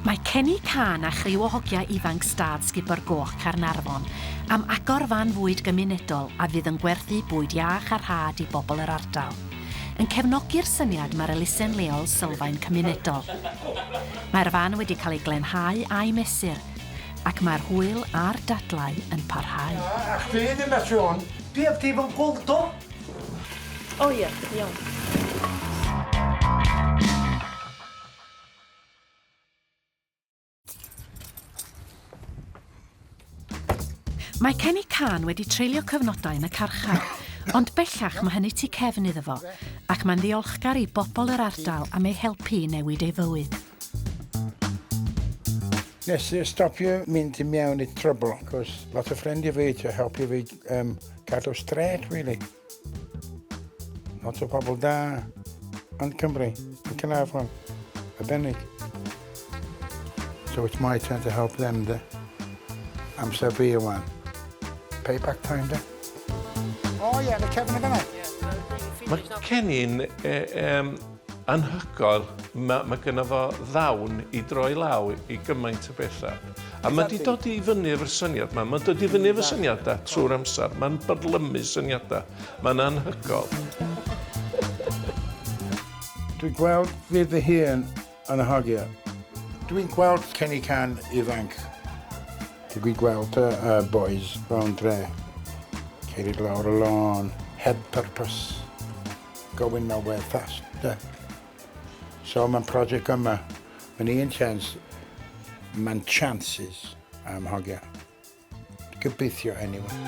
Mae Cenni Can a chriw o hogiau ifanc stad Ysgubor Goch Caernarfon am agor fan fwyd gymunedol a fydd yn gwerthu bwyd iach a rhad i bobl yr ardal. Yn cefnogi'r syniad mae'r elusen leol sylfaen cymunedol. Mae'r fan wedi cael ei glenhau a'i mesur, ac mae'r hwyl a'r dadlau yn parhau. A chdi ddim methu hwn. Dwi heb di fo'n gwldo. O ie, iawn. Mae Cenni Can wedi treulio cyfnodau yn y carchar, ond bellach mae hynny tu cefn iddo fo, ac mae'n ddiolchgar i bobl yr ardal am ei helpu i newid ei fywyd. Nes i stopio mynd i mewn i trwbl, cos lot o ffrindiau fi to helpu fi cadw stret, really. Lot o pobl da yn Cymru, yn Caernarfon, arbennig. So it's my turn to help them, de. Amser fi ywan. Payback time, de. O ie, y cefn y fyna. Mae Cenni'n anhygoel. Mae gynno fo ddawn i droi law i gymaint o bethau. A mae wedi dod i fyny efo'r syniad yma. Mae'n dod i fyny efo syniadau trwy'r amser. Mae'n byrlymu syniadau. Mae'n anhygoel. Dwi'n gweld fydd y hun yn y hogiau. Dwi'n gweld Cenni Can ifanc. Dwi'n gweld y boys round dre. Ceiriad lawr y lôn, heb purpose. Going nowhere fast. So mae'n prosiect yma. Mae'n un chance. Mae'n chances am hogiau. Gobeithio anyway.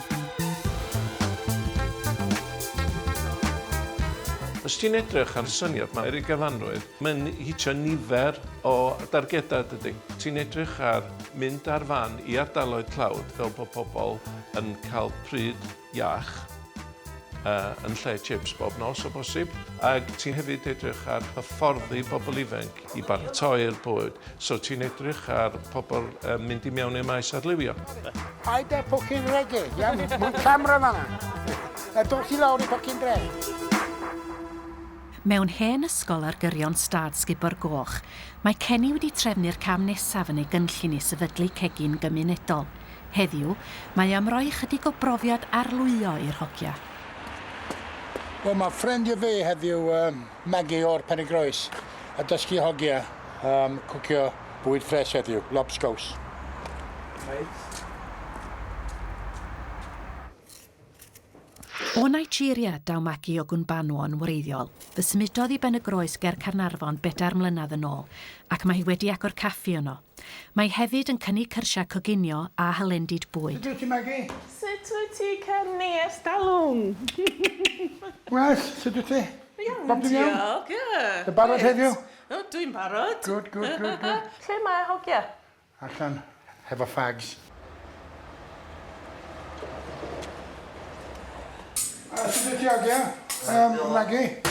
Os ti'n edrych ar y syniad yma i'r gyfanrwydd, mae'n hitio nifer o dargedau dydy. Ti'n edrych ar mynd ar fan i ardaloedd tlawd fel bod pobl yn cael pryd iach yn lle chips bob nos o bosib. Ac ti'n hefyd edrych ar hyfforddi bobl ifanc i baratoi'r bwyd. So ti'n edrych ar pobl mynd i mewn i'r maes arlywio. Paid e pwcyn regi, iawn? Mwyn camera fanna. Dwch i lawr i pwcyn dre. Mewn hen ysgol ar gyrion stad Ysgubor Goch, mae Cenni wedi trefnu'r cam nesaf yn ei gynllun i sefydlu cegin gymunedol. Heddiw, mae am roi chydig o brofiad arlwyo i'r hogiau. Wel, mae ffrindiau fi heddiw Maggie o'r Penygroes a dysgu hogiau cwcio bwyd ffres heddiw, lobscows. O Nigeria daw Maggie o Gwynbanwan wreiddiol, fy symudodd i ben y groes ger Caernarfon 4 mlynedd yn ôl, ac mae hi wedi agor caffi yno. Mae hefyd yn cynnig cyrsiau coginio a halendid bwyd. Sut wyt ti, Maggie? Sut wyt ti, Cenni, ers dalwm? Wel, sut wyt ti? Iawn, diolch. Dy barod heddiw? O, dwi'n barod. Good. Lle mae hogiau? Allan, hefo fags. Sut wyt ti hogiau? Maggie?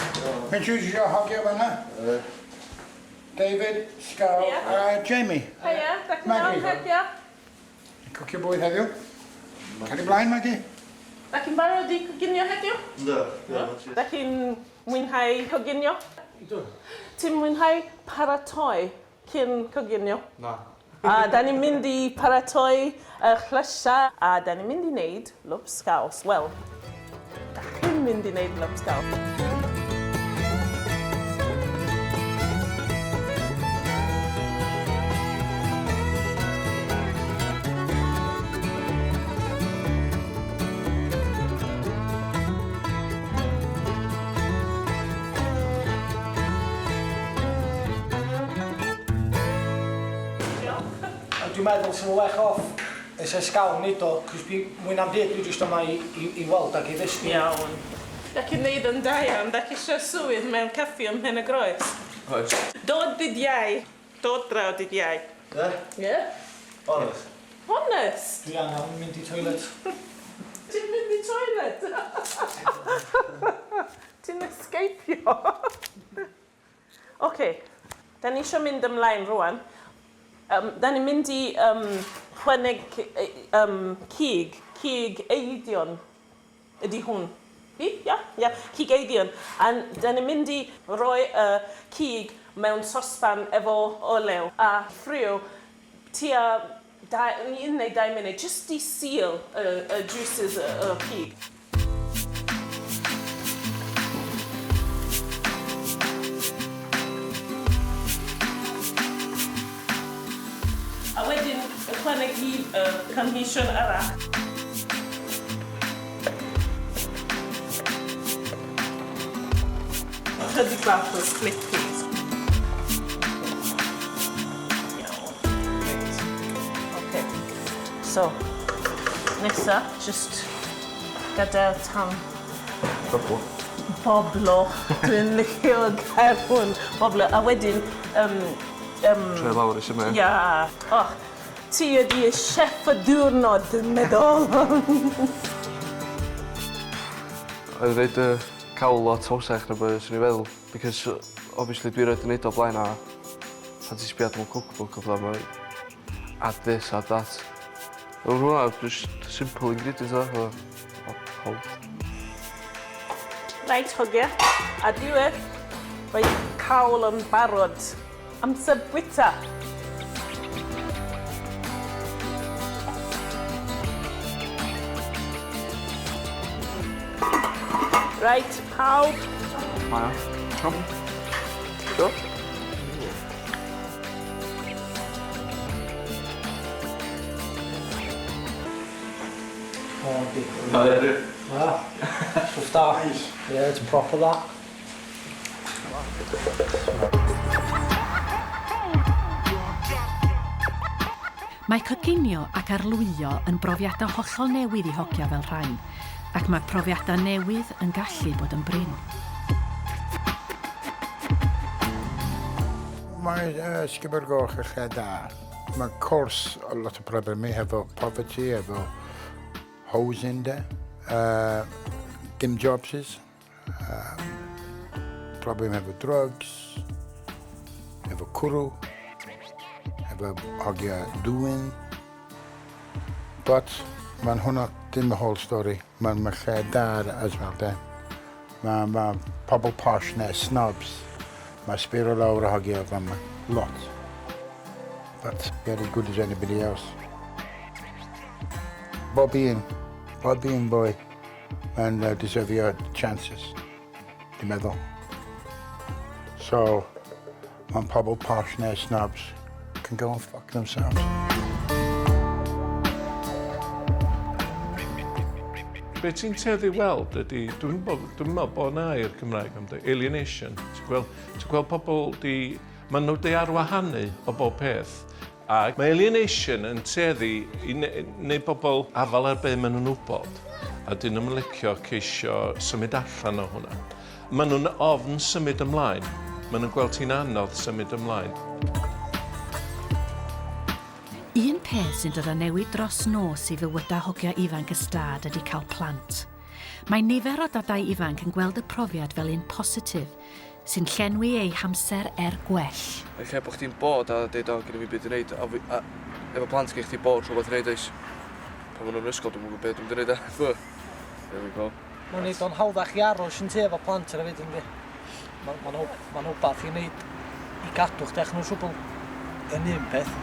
Introduce hogiau fanna. David, Scar, Jamie. Heia, da chi'n Maggie. iawn hogiau? Cwcio bwyd heddiw? Cari blaen, Maggie? Da chi'n barod i coginio heddiw? No. Da chi'n mwynhau coginio? Ti'n mwynhau paratoi cyn coginio? Na. A da ni'n mynd i paratoi y llysiau a da ni'n mynd i wneud lobsgaws. Wel, da chi'n mynd i wneud lobsgaws. Dwi'n meddwl sy'n well off ys ysgawn nid o, cos mwy na'm byd dwi jyst yma i weld ac i ddysgu. Iawn. Da chi'n neud yn da iawn, da chi eisiau swydd mewn caffi ym Mhen y Groes. Oes. Dod dydd iau. Dod draw dydd iau. Ie? Ie? Honest. Honest? Dwi angen mynd i toilet. Ti'n mynd i toilet? Ti'n esgeipio? Oce, da ni eisiau mynd ymlaen rwan. Da ni'n mynd i chweneg cig eidion ydy hwn. Ia, cig eidion. A dyn ni'n mynd i roi y cig mewn sosban efo olew a ffrio tua 1 neu 2 munud, just i seal y juices y cig. A wedyn, ychwanegu cynhwysion arall. Chydig bach o split peas. Okay. So, nesa, just gadael tam. Boblo. Dwi'n licio gair hwn. Boblo. A wedyn, Tre lawr eisiau me. Ia. Oh, ti ydi y chef y diwrnod, dwi'n meddwl. Oedd reid cawl lot hawsach na beth sy'n ei feddwl. Because, obviously, dwi'n rhaid yn neud o blaen a pan ti'n sbiad mewn cookbook o fydda add this, add that. Oedd hwnna, just simple ingredients o hold. Reit, hogiau. A diwedd, mae cawl yn barod. Amser bwyta. Right, pawb. Mae o. Come. Go. Oh, big. So start. Yeah, it's proper that. Mae coginio ac arlwyo yn brofiadau hollol newydd I hogia fel rhain, ac mae profiadau newydd yn gallu bod yn brin. Mae Ysgubor Goch yn lle da. Mae cwrs o lot o problemau efo poverty, efo housing de, dim jobs, problem efo drugs, efo cwrw, efo hogiau dwyn. But mae'n hwnna dim y whole story. Mae'n lle da as well de. Mae pobl posh neu snobs. Mae sbiro lawr o hogiau fan yma. Lot. But very good as anybody else. Bob un boy yn deserfio chances, dwi'n meddwl. So, mae'n pobl posh neu snobs can go and fuck themselves. Be ti'n teddu weld ydy, dwi'n meddwl bod yna i'r Cymraeg am alienation. Ti'n gweld pobl maen nhw di arwahanu o bob peth. A mae alienation yn teddu I wneud pobl afal ar be maen nhw'n wybod. A dyn nhw'n licio ceisio symud allan o hwnna. Maen nhw'n ofn symud ymlaen. Maen nhw'n gweld ti'n anodd symud ymlaen. Un peth sy'n dod â newid dros nos I fywydau hogiau ifanc y stad ydy cael plant. Mae nifer o dadau ifanc yn gweld y profiad fel un positif, sy'n llenwi eu hamser gwell. Mae lle bod chdi'n bod a dweud o gyda fi byd I wneud, a efo plant gen chdi bod rhywbeth I wneud oes. Pan maen nhw'n ysgol, dwi'n gwybod beth dwi'n wneud e. There we go. Mae'n neud o'n hawddach I aros yn te efo plant ar y fyd ynddi. Mae'n wbath I wneud I gadw chdi nhw'n siwbl yn un peth.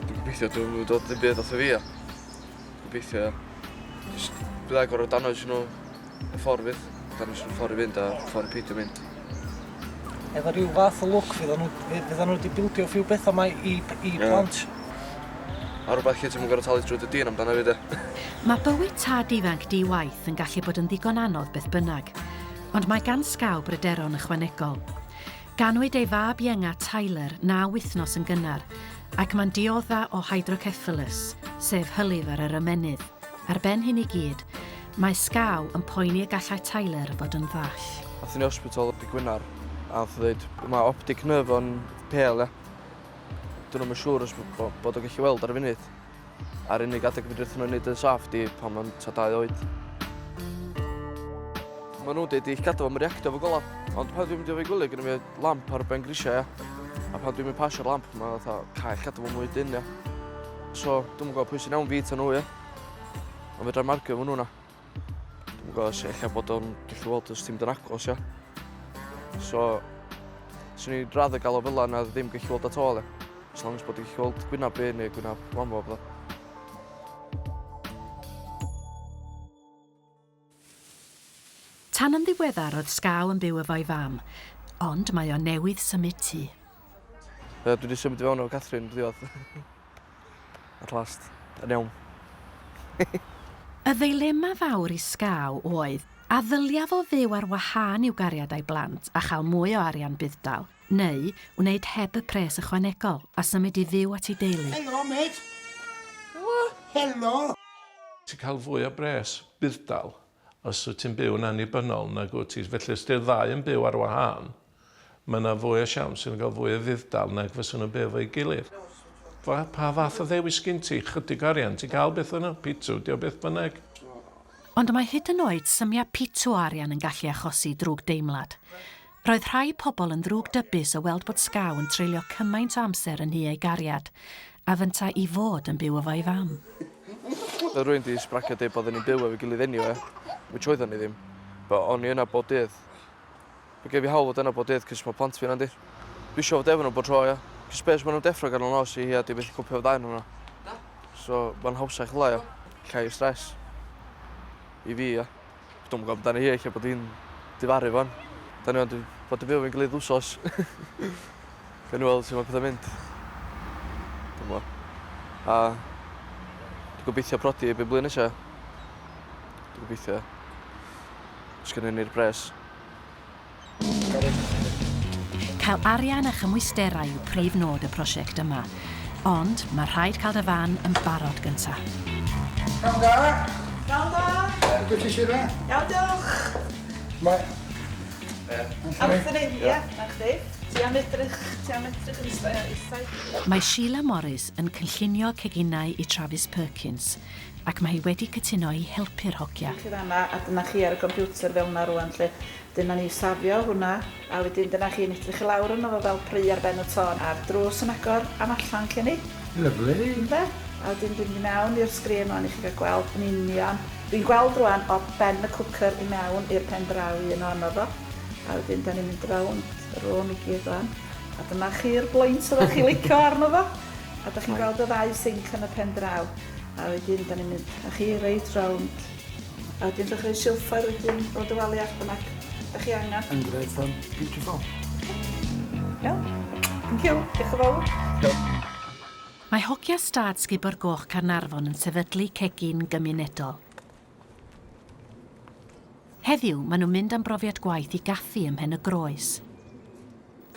Dwi'n gobeithio dwi'n dod yn byd oedd fi a. Gobeithio. Bydd agor o dan oes nhw y ffordd fydd. Dan oes nhw'n ffordd I fynd a ffordd I peidio mynd. Efo rhyw fath o look fydda nhw wedi bildio ffyw bethau yma I plant. A rhywbeth lle ti'n gorfod talu drwy'r dyn amdano fi de. Mae bywyd tad ifanc di-waith yn gallu bod yn ddigon anodd beth bynnag, ond mae gan sgaw bryderon ychwanegol. Ganwyd ei fab ienga Tyler 9 wythnos yn gynnar, ac mae'n diodda o hydrocephalus, sef hylif ar yr ymenydd. Ar ben hyn I gyd, mae sgaw yn poeni y gallai Tyler fod yn ddall. Athyn ni hospital I Gwynar, a oedd dweud, mae optic nerve o'n pêl, e. Dyn nhw'n siŵr os bod o'n gallu weld ar y funud. A'r unig adeg fydrith nhw'n neud y saff di pan mae'n 2 oed. Mae nhw'n dweud i'ch gadw am reactio fo gola. Ond pan dwi'n mynd I o'i gwylio, gyda fi lamp ar ben grisiau, A pan dwi'n mynd pasio'r lamp, mae fatha cael gadw fo mwy dyn, ia. So, dwi'm yn gwybod pwy sy'n iawn fi ta nhw, ie. Ond fedrai'm marcio fo nhw na. Dwi'm yn gwybod os eich bod o'n gallu weld os ti'n mynd yn agos, ie. So, swn i'n radd gael o fel na ddim gallu weld at all, ie. As long as bod i'n gallu weld gwynab fi neu gwynab mam o bydda. Tan yn ddiweddar oedd Sgaw yn byw efo'i fam, ond mae o newydd symud tŷ. Dwi wedi symud i fewn o Catherine, ddiwedd. At last, yn iawn. Y ddeilema fawr i Sgaw oedd a ddyliaf o fyw ar wahân i'w gariadau blant a chael mwy o arian byddal, neu wneud heb y pres ychwanegol a symud i fyw at ei deulu. Hello, mate. Hello. Ti'n cael fwy o bres byddal os wyt ti'n byw yn annibynnol nag wyt ti. Felly os di'r ddau yn byw ar wahân, mae yna fwy o siawns sy'n cael fwy o ddiddal nag fyswn nhw'n byw fo'i gilydd. Pa fath o ddewis gyn ti? Chydig arian, ti'n cael beth yna? Pitw, di o beth bynnag? Ond mae hyd yn oed symia pitw arian yn gallu achosi drwg deimlad. Roedd rhai pobl yn ddrwg dybus o weld bod Sgaw yn treulio cymaint o amser yn hi ei gariad, a fynta i fod yn byw efo'i fam. Oedd rwy'n di sbracio dweud bod ni'n byw efo'i gilydd enw, which oedden ni ddim. But o'n i yna bod dydd. Fe gef i hawl fod yna bod dydd, cys mae plant fi yna di. Dwi eisiau fod efo nhw bod tro, ia. Cys beth maen nhw'n deffro gan o'n nos i hi a di beth i cwpio o ddau nhw'n. So, mae'n hawsach la, ia. Llai o stres. I fi, ia. Dwi'n gwybod amdani hi, lle bod hi'n difaru fan. Da ni ond bod i byw efo'n gilydd wsos. Fe nhw weld sy'n mae pethau mynd. Dwi'n gwybod. A dwi'n gobeithio prodi i be blwyddyn eisiau. Dwi'n gobeithio. Sgynnu ni'r bres. Cael arian a chymwysterau yw prif nod y prosiect yma, ond mae rhaid cael dy fan yn barod gyntaf. Iawn da. Iawn da. Ydw ti sydd yna? Iawn diolch. Mae... Am chdi ni, ie, na chdi. Ti am edrych yn ystau. Mae Sheila Morris yn cynllunio ceginau i Travis Perkins, ac mae hi wedi cytuno i helpu'r hogia. Chi fanna, a dyna chi ar y computer fel yna rwan, lle dyna ni safio hwnna, a wedyn dyna chi'n edrych i lawr yno fo fel pry ar ben y tôn, a'r drws yn agor am allan cyn ni. Lyflu. Ynde? A wedyn dwi'n mynd mewn i'r sgrin rwan i chi gael gweld yn union. Dwi'n gweld rwan o ben y cwcer i mewn i'r pen draw i yn ono fo. A wedyn da ni'n mynd rownd y rwm i gyd rwan. A dyma chi'r bloint o chi licio arno fo. A da chi'n gweld y ddau sinc yn y pen draw. A wedyn da ni'n mynd a chi reit rownd. A wedyn da chi'n silffoedd wedyn roed y wali ar bynnag. Da chi angen. And beautiful. Iawn. Thank you. Diolch yn fawr. Mae hogia stad Ysgubor Goch Caernarfon yn sefydlu cegin gymunedol. Heddiw, maen nhw'n mynd am brofiad gwaith i gaffi ym Mhen y Groes.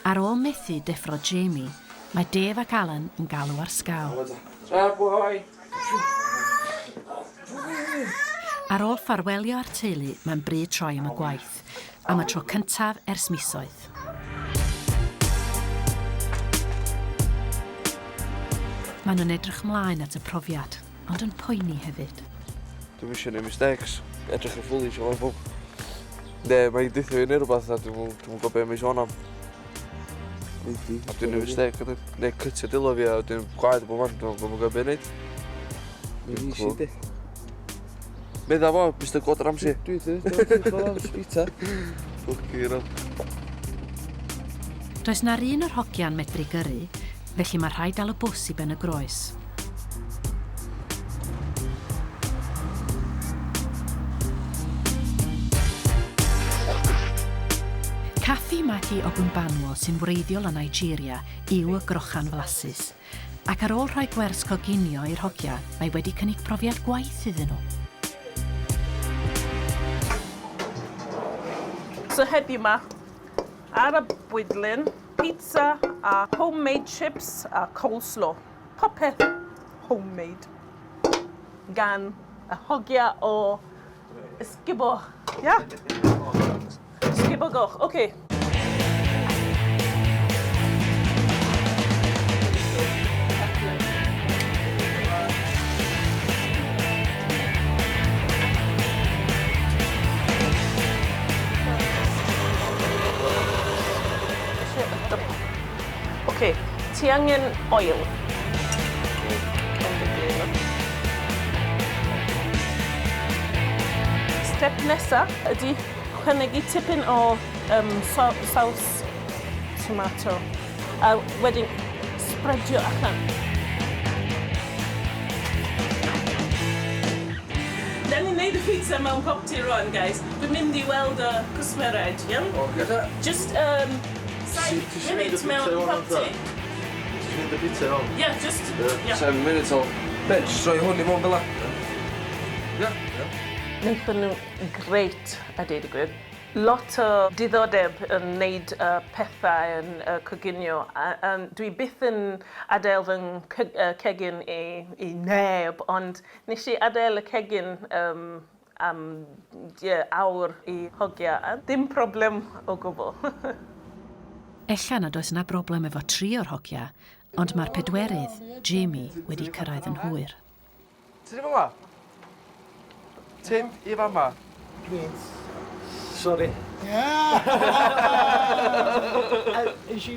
Ar ôl methu deffro Jamie, mae Dave ac Alan yn galw ar Sgaw. Ar ôl ffarwelio ar teulu, mae'n bryd troi am y gwaith, am y tro cyntaf ers misoedd. Maen nhw'n edrych mlaen at y profiad, ond yn poeni hefyd. Dwi'n eisiau neud mistakes, edrych yn foolish o fawr. Ne, mae'n dweithio i neud rhywbeth a dwi'n gwybod beth mae'n sôn am. A dwi'n neud mistake, neu cytio dilo fi a dwi'n gwaed o bob man, dwi'n gwybod beth neud. Mae'n easy di. Medda fo, Mr Gordon Ramsay. Dwi'n spita. Ffwcking hell. Does na'r un o'r hogia'n medru gyrru, felly mae rhaid dal y bws i ben y groes. Caffi Magi o Gwmbanwo sy'n wreiddiol o Nigeria yw y grochan flasus, ac ar ôl rhoi gwers coginio i'r hogia, mae wedi cynnig profiad gwaith iddyn nhw. So heddiw ma, ar y bwydlyn, pizza a homemade chips a coleslaw. Popeth homemade. Gan y hogia o Ysgubor. Yeah? Ysgubor Goch, okay. Okay, ti angen oil. Step nesaf ydy chynegu tipyn o saws tomato a wedyn spreadio allan. Da ni'n neud y pizza mewn popty rwan, guys. Dwi'n mynd I weld y cwsmered, iawn? Just 7 munud mewn popty. Ti'n mynd y pizza o'n? Yeah, just... 7 minutes o. Ne, just rhoi hwn I mewn fel la. Wnaethon nhw greit a deud y gwir. Lot o diddordeb yn wneud pethau'n coginio. A dwi byth yn adael fy cegin I neb, ond nes I adael y cegin am awr I hogiau. A dim problem o gwbl. Ella nad oes yna broblem efo 3 o'r hogiau, ond mae'r pedwerydd, Jamie, wedi cyrraedd yn hwyr. Ti'n I fama? Ti'n I fama? Sorry.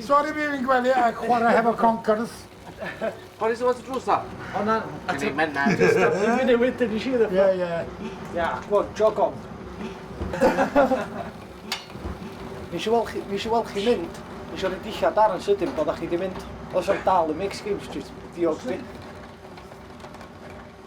Sorry mi fi'n gweld a chwarae hefo conkers. Pari sy'n fath o drws da? O na, Ti'n mynd na. just a munud wedyn I siarad. Ia, go on, jog on. Nes I weld chi mynd, nes I roed dillad ar yn sydyn bod chi wedi mynd. Os am dal y mix games, diolch di.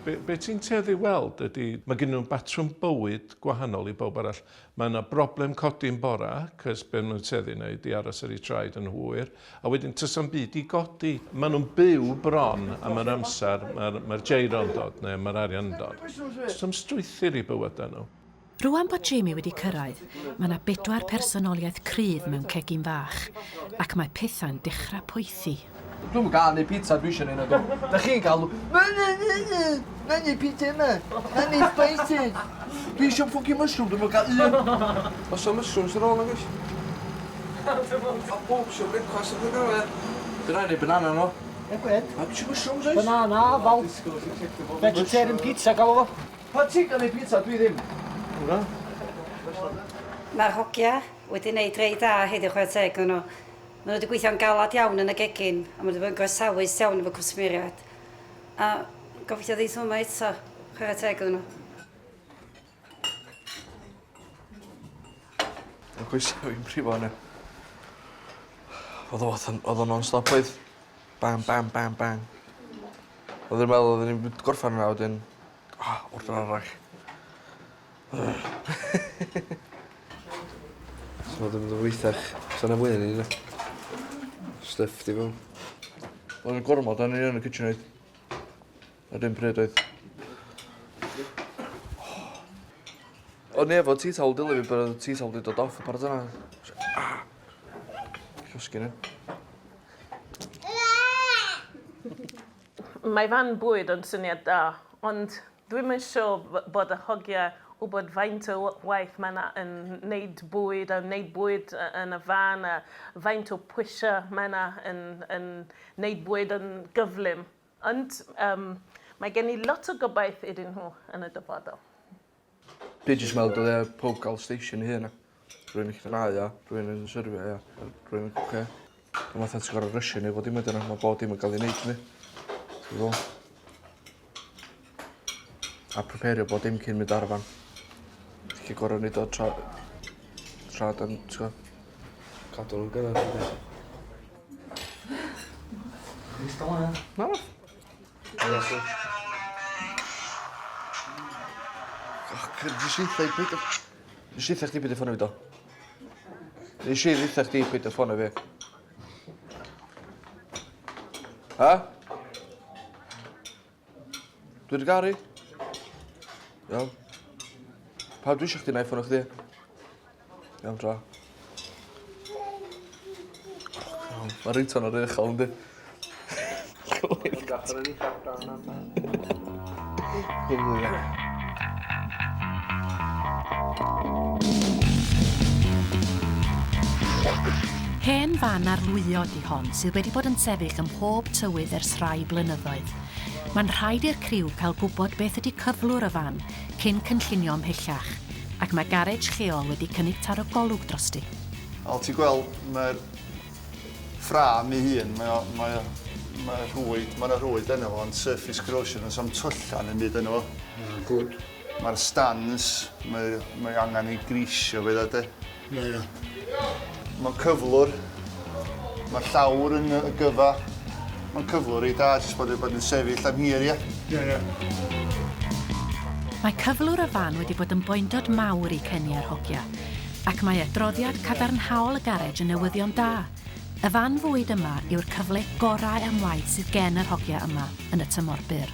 Be ti'n tueddu weld ydy, mae gen nhw'n batrwm bywyd gwahanol I bob arall. Mae yna broblem codi'n bora, cys be nhw'n tueddu wneud I aros ar ei traed yn hwyr, a wedyn tysam byd I godi. Mae nhw'n byw bron am yr amser, mae'r geiro'n dod, neu mae'r arian yn dod. Tysam strwythyr I bywydau nhw. Rwan bod Jamie wedi cyrraedd, mae yna 4 personoliaeth cryf mewn cegin fach, ac mae pethau'n dechrau poethi. Dwi'n gael neu pizza dwi eisiau neud o. Da chi'n gael na neu pizza yma. Na neu spicy. Dwi eisiau ffocin mushroom, dwi'n gael un. Os o mushrooms ar ôl yn gwrs. A bob eisiau brecwast yn gwneud e. Dwi'n rhaid neu banana no. E gwed? A eisiau mushrooms oes? Banana, fal. Vegetarian pizza gael o. Pa ti'n gael neu pizza dwi ddim? Hwna? Mae'r hogia wedi gwneud rei da heddiw chwer teg nhw. Maen nhw wedi gweithio'n galad iawn yn y gegin, a maen nhw wedi bod yn groesawus iawn efo cwsmeriad. A gobeithio ddeith hwnna eto, chwer teg nhw. Yn gweithio i'n brifo yna. Oedd o'n non-stop oedd. Bang, bang, bang, bang. Oedd yn meddwl, oedd ni'n gorffan yna, wedyn... Ordyn arall. So oedd yn mynd o weithach. So yna fwy yn un yna. Stuff di fewn. Oedd yn gormod, a ni yn y kitchen oedd. A dim pryd oedd. Oedd ni efo tea towel dili fi, bod y tea towel wedi dod off y parad yna. Llosgyn yn. Mae fan bwyd yn syniad da, ond dwi'n mynd siŵr bod y hogiau wybod faint o waith mae yna yn wneud bwyd, a wneud bwyd yn y fan, a faint o pwysau mae yna yn wneud bwyd yn gyflym. Ond mae gen I lot o gobaith iddyn nhw yn y dyfodol. Fi jyst meddwl dod e pob gael station I hyn. Rwy'n eich dynau, ia. Rwy'n yn syrfio, ia. Rwy'n yn cwce. Dwi'n meddwl ti'n gorau rysio ni fod dim ydyn nhw. Mae bod dim yn cael ei wneud ni. Ti'n gwybod? A prepario bod dim cyn mynd arfan. Ti'n gorau wneud o trad yn, ti'n gwybod? Cadw nhw'n gynnar. Na. Nes i eitha chdi byd y ffonio fi do. Nes i eitha chdi byd y ffonio fi. Ha? Dwi wedi gari? Iawn. Pa dwi eisiau chdi na I ffonio chdi? Iawn, tra. Mae ringtone ar uchel, ynddi? Hen fan arlwyod I hon sydd wedi bod yn sefyll ym mhob tywydd ers rhai blynyddoedd. Mae'n rhaid i'r criw cael gwybod beth ydy cyflwr y fan cyn cynllunio ymhellach, ac mae garej lleol wedi cynnig taro golwg drosti. Ti'n gweld, mae'r ffram ei hun, mae'r rhwyd yna fo, ond surface corrosion, yn sam twllan yn byd yna fo. Good. Mae'r stands, mae angen ei grisio fe ddod. Ie. Mae'n cyflwr, mae llawr yn y gyfa. Mae'n cyflwr i da, jyst bod yn sefyll am hir, ie. Ie. Mae cyflwr y fan wedi bod yn boendod mawr i Cenni a'r hogiau, ac mae adroddiad cadarnhaol y garej yn newyddion da. Y fan fwyd yma yw'r cyfle gorau am waith sydd gen yr hogiau yma yn y tymor byr.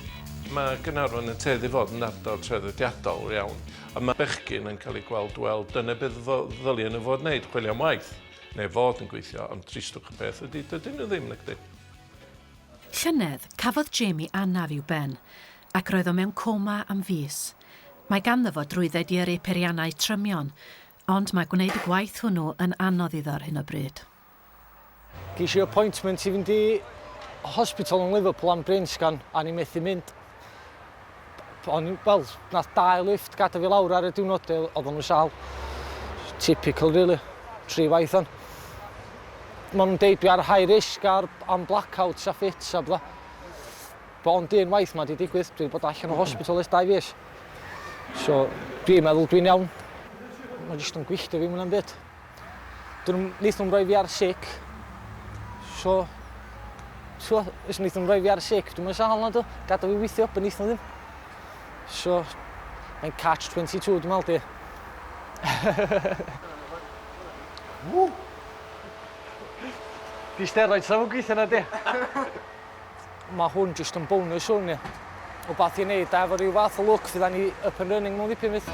Mae Caernarfon yn tueddu fod yn ardal traddodiadol iawn, a mae bechgyn yn cael ei gweld, wel, dyna bydd ddylien nhw fod wneud, chwilio am waith, neu fod yn gweithio, ond tristwch y peth ydy, dydyn nhw ddim nagdy. Llynedd, cafodd Jamie anaf i'w ben, ac roedd o mewn coma am fus. Mae ganddo fo drwydded i yrru peiriannau trymion, ond mae gwneud y gwaith hwnnw yn anodd iddo ar hyn o bryd. Ges i appointment i fynd i hospital yn Liverpool am brain scan, a ni methu mynd. Wel, nath 2 lift gada fi lawr ar y diwrnod, oedd nhw'n sal. Typical, really. 3 waith on. Ma'n deud dwi ar high risk am blackouts a fits a bla. Ond un waith ma di digwydd, dwi wedi bod allan o hospital ers 2 fus. So, dwi'n meddwl dwi'n iawn. Mae jyst yn gwylltio fi mwyn am byd. Neith nhw'n rhoi fi ar sick. So, os neith nhw'n rhoi fi ar sick, dwi'n mynd sal na do. Gada fi weithio, beneith nhw ddim. So, mae'n catch-22, dwi'n meddwl di. Di steroid sa'n gweithio na di. Mae hwn jyst yn bonus hwn ni. O bath i wneud efo rhyw fath o look fydd ni up and running mewn ddipyn fydd.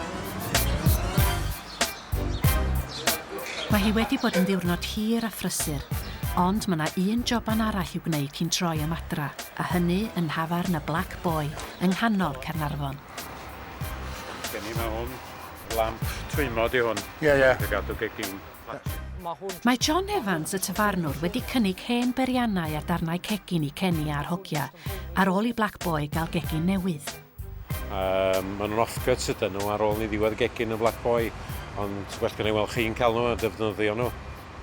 Mae hi wedi bod yn ddiwrnod hir a phrysur, ond mae yna un joban arall i'w gwneud cyn troi am adra, a hynny yn hafarn y Black Boy yng nghanol Caernarfon. Gen i mae hwn, lamp twymod i hwn. Ie. Gadw gegin. Mae John Evans, y tafarnwr, wedi cynnig hen beriannau a darnau cegin i Cenni a'r hogiau, ar ôl i Black Boy gael gegin newydd. Maen nhw'n off-cut ydyn nhw ar ôl ni ddiwedd gegin y Black Boy, ond well gen i weld chi'n cael nhw a defnyddio nhw.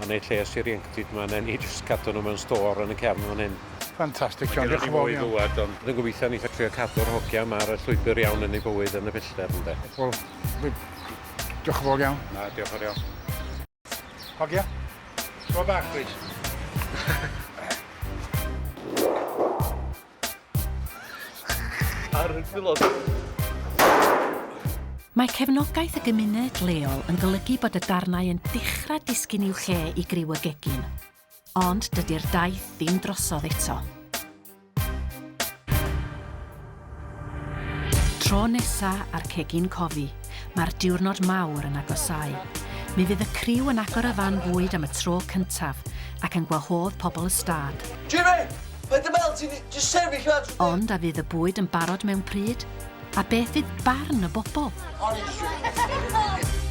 A neud lles i'r ieuenctid yma, neu ni jyst cadw nhw mewn stor yn y cefn fan hyn. Fantastic, John. Diolch yn fawr iawn. Ond yn gobeithio ni trio cadw'r hogiau yma ar y llwybr iawn yn ei bywyd yn y pellter, ynddo. Wel, diolch yn fawr iawn. Na, diolch yn iawn. Hogia? Go back, please. Ar y gwylod. Mae cefnogaeth y gymuned leol yn golygu bod y darnau yn dechrau disgyn i'w lle i griw y gegin. Ond dydy'r daith ddim drosodd eto. Tro nesa ar Cegin Cofi, mae'r diwrnod mawr yn agosau. Mi fydd y criw yn agor y fan fwyd am y tro cyntaf ac yn gwahodd pobl y stad. Jimmy! Paid y meld ti'n just sefyll fan! Ond a fydd y bwyd yn barod mewn pryd? A beth fydd barn y bobl? Honestly.